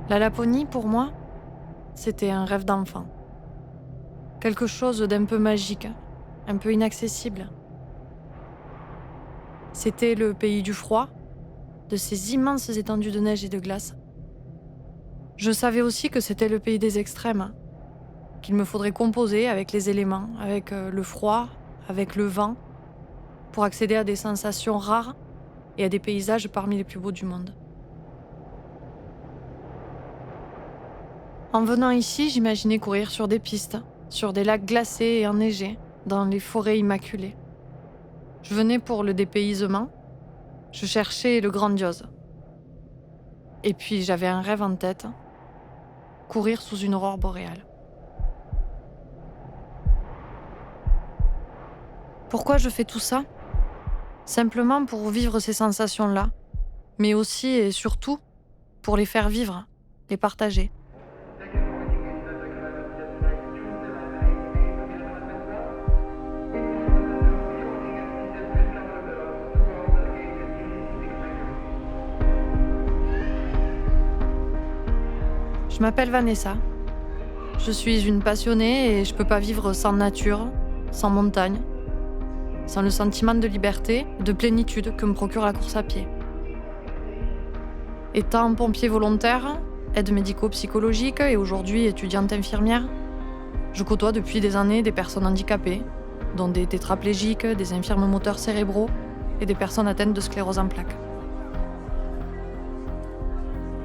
La Laponie, pour moi, c'était un rêve d'enfant. Quelque chose d'un peu magique, un peu inaccessible. C'était le pays du froid, de ces immenses étendues de neige et de glace. Je savais aussi que c'était le pays des extrêmes, qu'il me faudrait composer avec les éléments, avec le froid, avec le vent, pour accéder à des sensations rares et à des paysages parmi les plus beaux du monde. En venant ici, j'imaginais courir sur des pistes, sur des lacs glacés et enneigés, dans les forêts immaculées. Je venais pour le dépaysement, je cherchais le grandiose. Et puis j'avais un rêve en tête, courir sous une aurore boréale. Pourquoi je fais tout ça? Simplement pour vivre ces sensations-là, mais aussi et surtout pour les faire vivre, les partager. Je m'appelle Vanessa. Je suis une passionnée et je peux pas vivre sans nature, sans montagne, sans le sentiment de liberté, de plénitude que me procure la course à pied. Étant pompier volontaire, aide médico-psychologique et aujourd'hui étudiante infirmière, je côtoie depuis des années des personnes handicapées, dont des tétraplégiques, des infirmes moteurs cérébraux et des personnes atteintes de sclérose en plaques.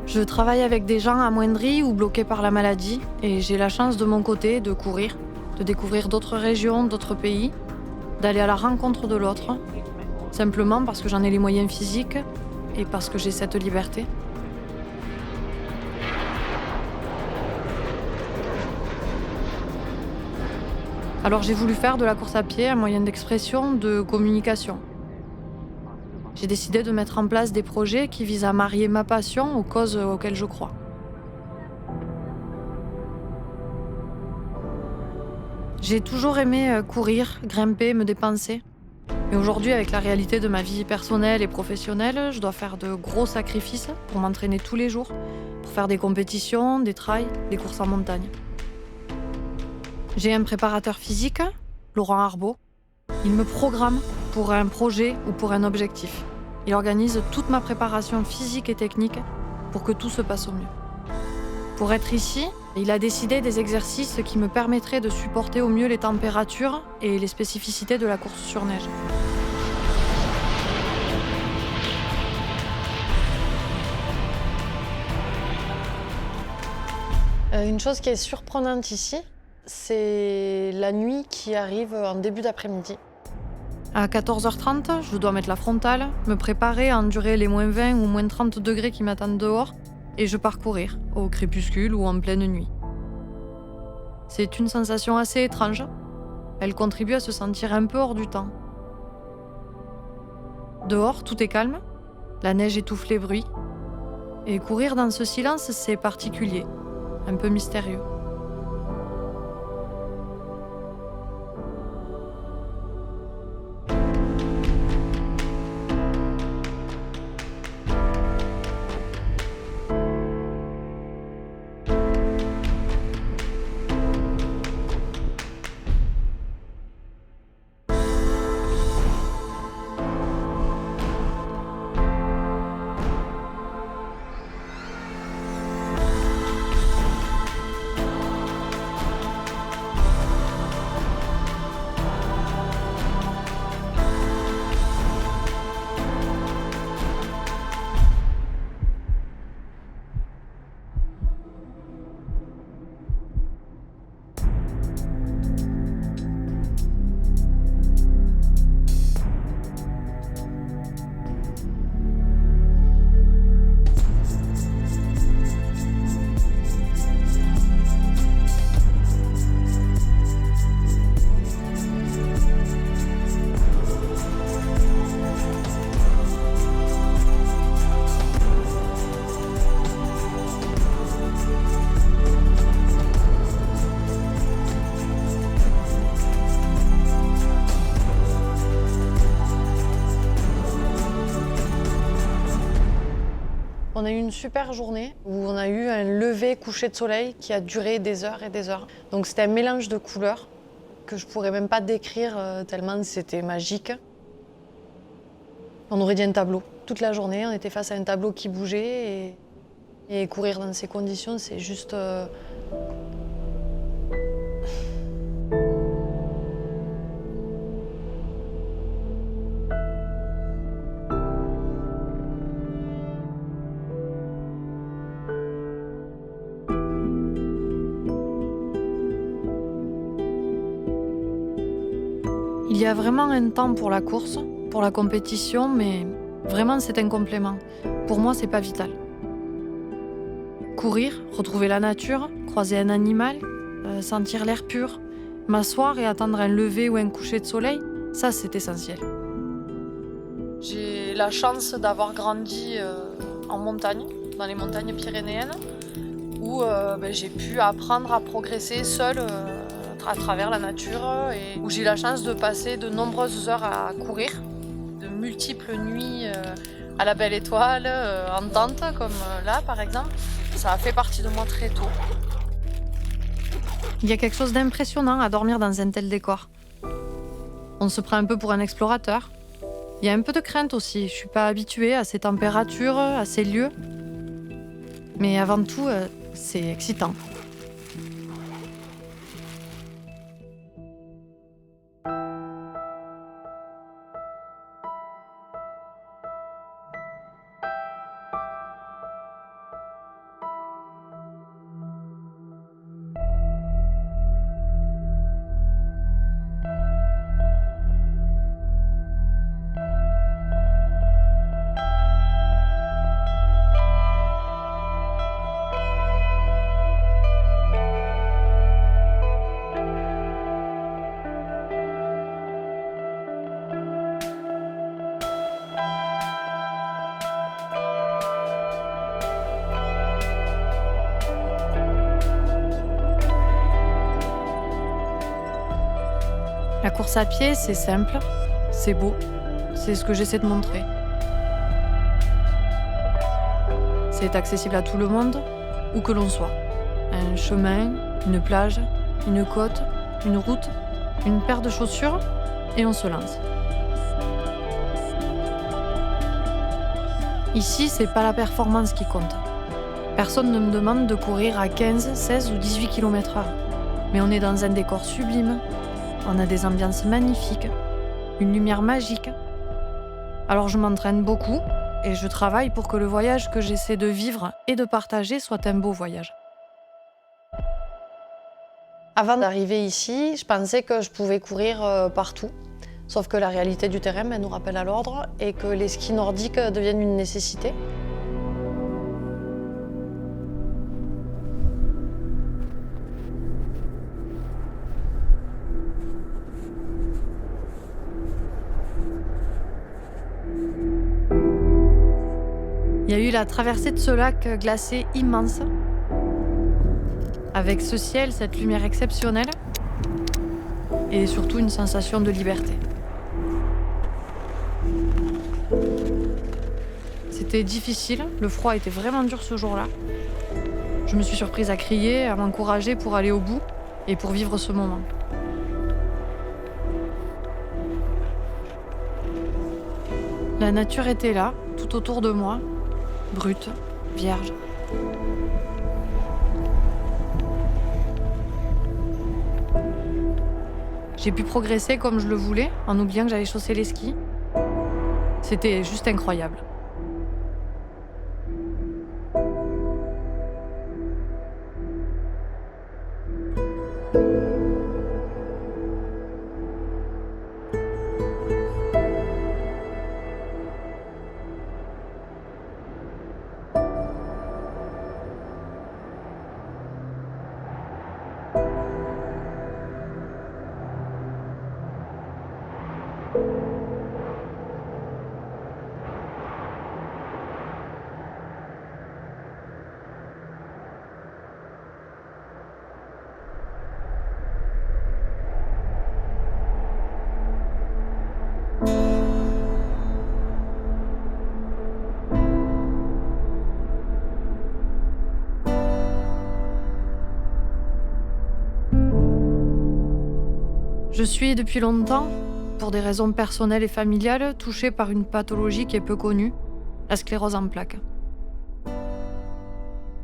Je travaille avec des gens amoindris ou bloqués par la maladie et j'ai la chance de mon côté de courir, de découvrir d'autres régions, d'autres pays, d'aller à la rencontre de l'autre, simplement parce que j'en ai les moyens physiques et parce que j'ai cette liberté. Alors j'ai voulu faire de la course à pied un moyen d'expression, de communication. J'ai décidé de mettre en place des projets qui visent à marier ma passion aux causes auxquelles je crois. J'ai toujours aimé courir, grimper, me dépenser. Mais aujourd'hui, avec la réalité de ma vie personnelle et professionnelle, je dois faire de gros sacrifices pour m'entraîner tous les jours, pour faire des compétitions, des trails, des courses en montagne. J'ai un préparateur physique, Laurent Arbeau. Il me programme pour un projet ou pour un objectif. Il organise toute ma préparation physique et technique pour que tout se passe au mieux. Pour être ici, il a décidé des exercices qui me permettraient de supporter au mieux les températures et les spécificités de la course sur neige. Une chose qui est surprenante ici, c'est la nuit qui arrive en début d'après-midi. À 14h30, je dois mettre la frontale, me préparer à endurer les moins 20 ou moins 30 degrés qui m'attendent dehors et je pars courir, au crépuscule ou en pleine nuit. C'est une sensation assez étrange. Elle contribue à se sentir un peu hors du temps. Dehors, tout est calme, la neige étouffe les bruits. Et courir dans ce silence, c'est particulier, un peu mystérieux. On a eu une super journée où on a eu un lever coucher de soleil qui a duré des heures et des heures. Donc c'était un mélange de couleurs que je pourrais même pas décrire tellement c'était magique. On aurait dit un tableau. Toute la journée, on était face à un tableau qui bougeait et courir dans ces conditions, c'est juste... Il y a vraiment un temps pour la course, pour la compétition, mais vraiment c'est un complément. Pour moi, c'est pas vital. Courir, retrouver la nature, croiser un animal, sentir l'air pur, m'asseoir et attendre un lever ou un coucher de soleil, ça c'est essentiel. J'ai la chance d'avoir grandi en montagne, dans les montagnes pyrénéennes, où j'ai pu apprendre à progresser seule à travers la nature et où j'ai eu la chance de passer de nombreuses heures à courir, de multiples nuits à la belle étoile, en tente comme là par exemple. Ça a fait partie de moi très tôt. Il y a quelque chose d'impressionnant à dormir dans un tel décor. On se prend un peu pour un explorateur. Il y a un peu de crainte aussi, je suis pas habituée à ces températures, à ces lieux. Mais avant tout, c'est excitant. La course à pied, c'est simple, c'est beau, c'est ce que j'essaie de montrer. C'est accessible à tout le monde, où que l'on soit. Un chemin, une plage, une côte, une route, une paire de chaussures, et on se lance. Ici, c'est pas la performance qui compte. Personne ne me demande de courir à 15, 16 ou 18 km/h. Mais on est dans un décor sublime. On a des ambiances magnifiques, une lumière magique. Alors je m'entraîne beaucoup et je travaille pour que le voyage que j'essaie de vivre et de partager soit un beau voyage. Avant d'arriver ici, je pensais que je pouvais courir partout. Sauf que la réalité du terrain nous rappelle à l'ordre et que les skis nordiques deviennent une nécessité. Il y a eu la traversée de ce lac glacé immense, avec ce ciel, cette lumière exceptionnelle, et surtout une sensation de liberté. C'était difficile, le froid était vraiment dur ce jour-là. Je me suis surprise à crier, à m'encourager pour aller au bout et pour vivre ce moment. La nature était là, tout autour de moi, brute, vierge. J'ai pu progresser comme je le voulais, en oubliant que j'allais chausser les skis. C'était juste incroyable. Je suis depuis longtemps, pour des raisons personnelles et familiales, touchée par une pathologie qui est peu connue, la sclérose en plaques.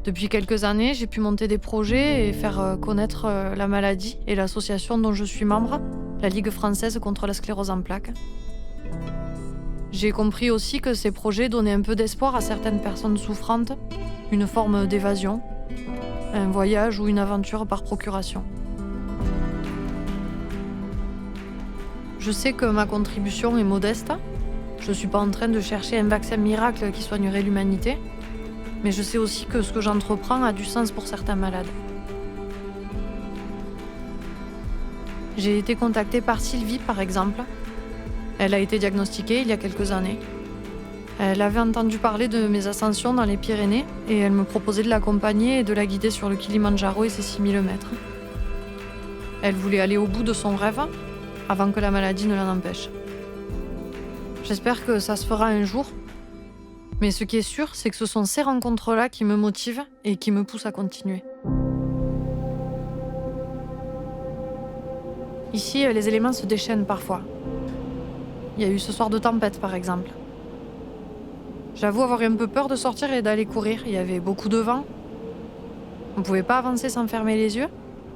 Depuis quelques années, j'ai pu monter des projets et faire connaître la maladie et l'association dont je suis membre, la Ligue française contre la sclérose en plaques. J'ai compris aussi que ces projets donnaient un peu d'espoir à certaines personnes souffrantes, une forme d'évasion, un voyage ou une aventure par procuration. Je sais que ma contribution est modeste. Je ne suis pas en train de chercher un vaccin miracle qui soignerait l'humanité, mais je sais aussi que ce que j'entreprends a du sens pour certains malades. J'ai été contactée par Sylvie, par exemple. Elle a été diagnostiquée il y a quelques années. Elle avait entendu parler de mes ascensions dans les Pyrénées et elle me proposait de l'accompagner et de la guider sur le Kilimandjaro et ses 6000 mètres. Elle voulait aller au bout de son rêve avant que la maladie ne l'en empêche. J'espère que ça se fera un jour, mais ce qui est sûr, c'est que ce sont ces rencontres-là qui me motivent et qui me poussent à continuer. Ici, les éléments se déchaînent parfois. Il y a eu ce soir de tempête, par exemple. J'avoue avoir eu un peu peur de sortir et d'aller courir. Il y avait beaucoup de vent. On ne pouvait pas avancer sans fermer les yeux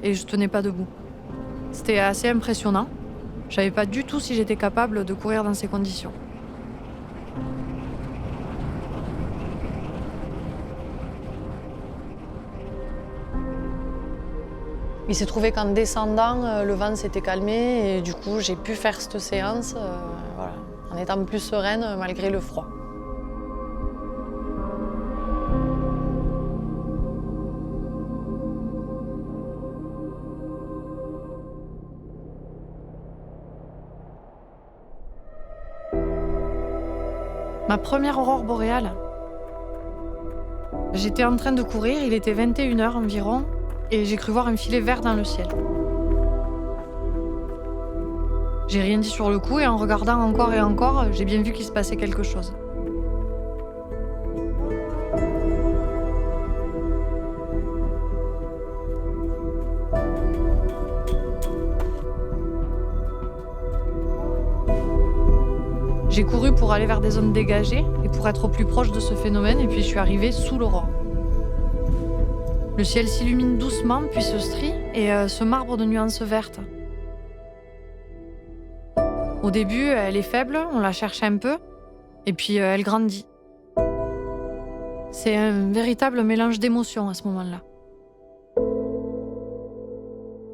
et je tenais pas debout. C'était assez impressionnant. Je savais pas du tout si j'étais capable de courir dans ces conditions. Il s'est trouvé qu'en descendant, le vent s'était calmé et du coup j'ai pu faire cette séance en étant plus sereine malgré le froid. Ma première aurore boréale. J'étais en train de courir, il était 21h environ, et j'ai cru voir un filet vert dans le ciel. J'ai rien dit sur le coup et en regardant encore et encore, j'ai bien vu qu'il se passait quelque chose. J'ai couru pour aller vers des zones dégagées et pour être au plus proche de ce phénomène et puis je suis arrivée sous l'aurore. Le ciel s'illumine doucement puis se strie et se marbre de nuances vertes. Au début, elle est faible, on la cherche un peu et puis elle grandit. C'est un véritable mélange d'émotions à ce moment-là.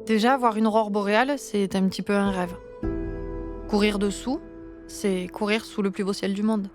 Déjà, voir une aurore boréale, c'est un petit peu un rêve. Courir dessous, c'est courir sous le plus beau ciel du monde.